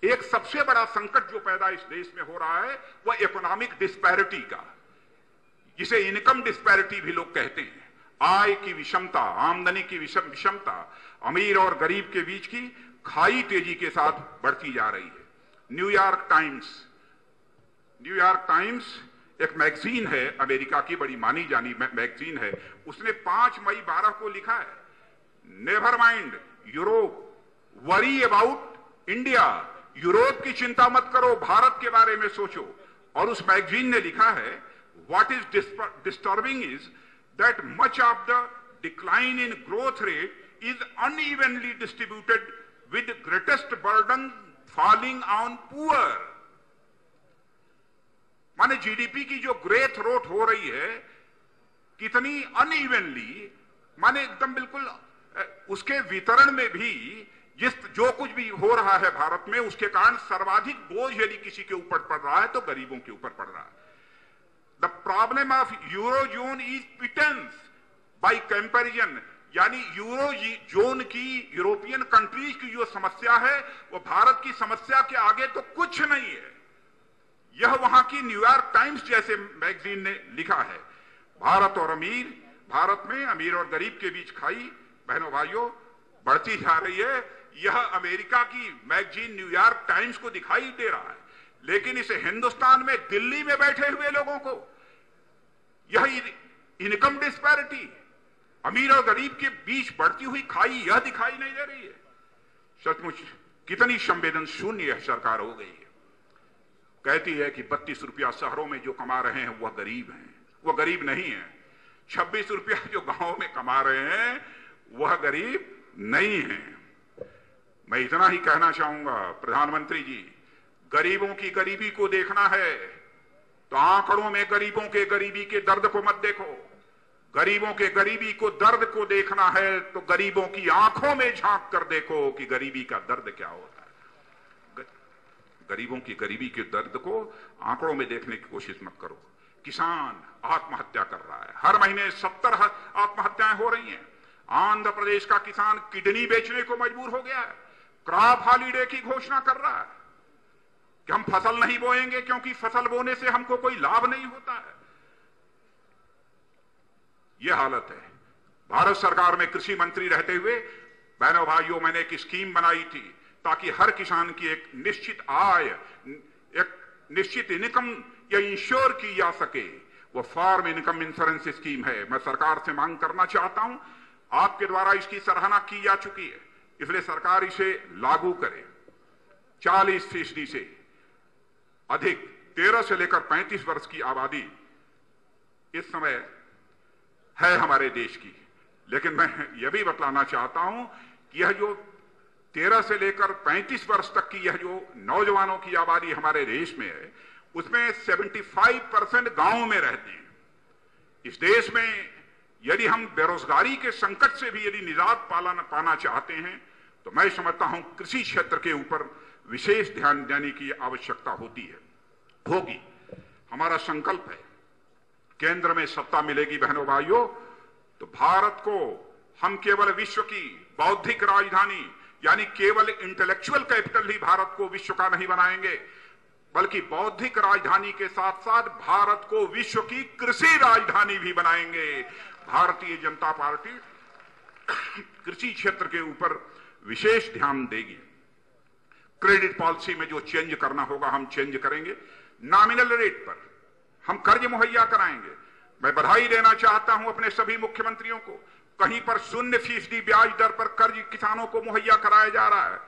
एक सबसे बड़ा संकट जो पैदा इस देश में हो रहा है वह इकोनॉमिक डिस्पैरिटी का, जिसे इनकम डिस्पैरिटी भी लोग कहते हैं। आय की विषमता, आमदनी की विषमता, अमीर और गरीब के बीच की खाई तेजी के साथ बढ़ती जा रही है। न्यूयॉर्क टाइम्स एक मैगजीन है, अमेरिका की बड़ी मानी जानी मैगजीन है, उसने 5 मई 12 को लिखा है, never mind Europe, worry about India. Europe की चिंता मत करो, भारत के बारे में सोचो। और उस मैगजीन ने लिखा है, what is disturbing is that much of the decline in growth rate is unevenly distributed with greatest burden falling on poor. माने जीडीपी की जो ग्रोथ रेट हो रही है कितनी अनइवनली, माने एकदम बिल्कुल उसके वितरण में भी जो कुछ भी हो रहा है भारत में, उसके कारण सर्वाधिक बोझ यदि किसी के ऊपर पड़ रहा है तो गरीबों के ऊपर पड़ रहा है। The problem of Eurozone is pittance by comparison, यानी यूरो जोन की, यूरोपियन कंट्रीज की जो समस्या है वो भारत की समस्या के आगे तो कुछ नहीं है। यह वहां की न्यूयॉर्क टाइम्स जैसे मैगजीन ने लिखा है। भारत में अमीर और गरीब के बीच खाई बहनों भाइयों बढ़ती जा रही है। यह अमेरिका की मैगजीन न्यूयॉर्क टाइम्स को दिखाई दे रहा है, लेकिन इसे हिंदुस्तान में, दिल्ली में बैठे हुए लोगों को यह इनकम डिस्पैरिटी, अमीर और गरीब के बीच बढ़ती हुई खाई, यह दिखाई नहीं दे रही है। सचमुच कितनी संवेदन शून्य यह सरकार हो गई है। कहती है कि 32 रुपया शहरों में जो कमा रहे हैं वह गरीब हैं। वह गरीब नहीं है। 26 रुपया जो गांव में कमा रहे हैं वह गरीब नहीं है। मैं इतना ही कहना चाहूंगा, प्रधानमंत्री जी, गरीबों की गरीबी को देखना है तो आंकड़ों में गरीबों के गरीबी के दर्द को मत देखो। गरीबों के गरीबी को दर्द को देखना है तो गरीबों की आंखों में झांक कर देखो कि गरीबी का दर्द क्या होता है। गरीबों की गरीबी के दर्द को आंकड़ों में देखने की कोशिश मत करो। किसान आत्महत्या कर रहा है, हर महीने 70 आत्महत्याएं हो रही हैं। आंध्र प्रदेश का किसान किडनी बेचने को मजबूर हो गया है। क्रॉप हॉलिडे की घोषणा कर रहा है कि हम फसल नहीं बोएंगे क्योंकि फसल बोने से हमको कोई लाभ नहीं होता है। यह हालत है। भारत सरकार में कृषि मंत्री रहते हुए बहनों भाइयों मैंने एक स्कीम बनाई थी ताकि हर किसान की एक निश्चित आय, एक निश्चित इनकम या इंश्योर की जा सके। वो फार्म इनकम इंश्योरेंस स्कीम है। मैं सरकार से मांग करना चाहता हूं, आपके द्वारा इसकी सराहना की जा चुकी है, इसलिए सरकार इसे लागू करे। 40% से अधिक 13 से लेकर 35 वर्ष की आबादी इस समय है हमारे देश की। लेकिन मैं यह भी बतलाना चाहता हूं कि यह जो 13 से लेकर 35 वर्ष तक की यह जो नौजवानों की आबादी हमारे देश में है, उसमें 75% गांव में रहते हैं। इस देश में यदि हम बेरोजगारी के संकट से भी यदि निजात पाना चाहते हैं तो मैं समझता हूं कृषि क्षेत्र के ऊपर विशेष ध्यान देने की आवश्यकता होगी। हमारा संकल्प है, केंद्र में सत्ता मिलेगी बहनों भाइयों तो भारत को हम केवल विश्व की बौद्धिक राजधानी, यानी केवल इंटेलेक्चुअल कैपिटल ही भारत को विश्व का नहीं बनाएंगे, बल्कि बौद्धिक राजधानी के साथ साथ भारत को विश्व की कृषि राजधानी भी बनाएंगे। भारतीय जनता पार्टी कृषि क्षेत्र के ऊपर विशेष ध्यान देगी। क्रेडिट पॉलिसी में जो चेंज करना होगा हम चेंज करेंगे। नॉमिनल रेट पर हम कर्ज मुहैया कराएंगे। मैं बधाई देना चाहता हूं अपने सभी मुख्यमंत्रियों को। कहीं पर 0% ब्याज दर पर कर्ज किसानों को मुहैया कराया जा रहा है,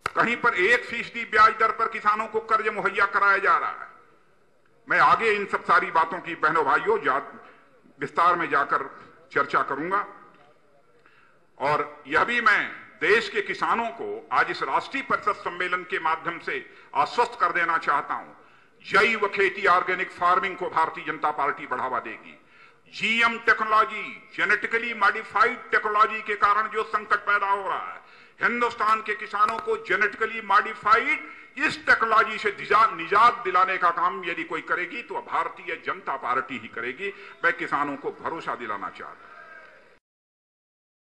कहीं पर 1% ब्याज दर पर किसानों को कर्ज मुहैया कराया जा रहा है। मैं आगे इन सब सारी बातों की बहनों भाइयों विस्तार में जाकर चर्चा करूंगा। और यह भी मैं देश के किसानों को आज इस राष्ट्रीय परिषद सम्मेलन के माध्यम से आश्वस्त कर देना चाहता हूं, जैव खेती ऑर्गेनिक फार्मिंग को भारतीय जनता पार्टी बढ़ावा देगी। GM technology, genetically modified technology के कारण जो संकट पैदा हो रहा है, हिंदुस्तान के किसानों को जेनेटिकली मॉडिफाइड इस टेक्नोलॉजी से निजात दिलाने का काम यदि कोई करेगी तो भारतीय जनता पार्टी ही करेगी। मैं किसानों को भरोसा दिलाना चाहता हूं।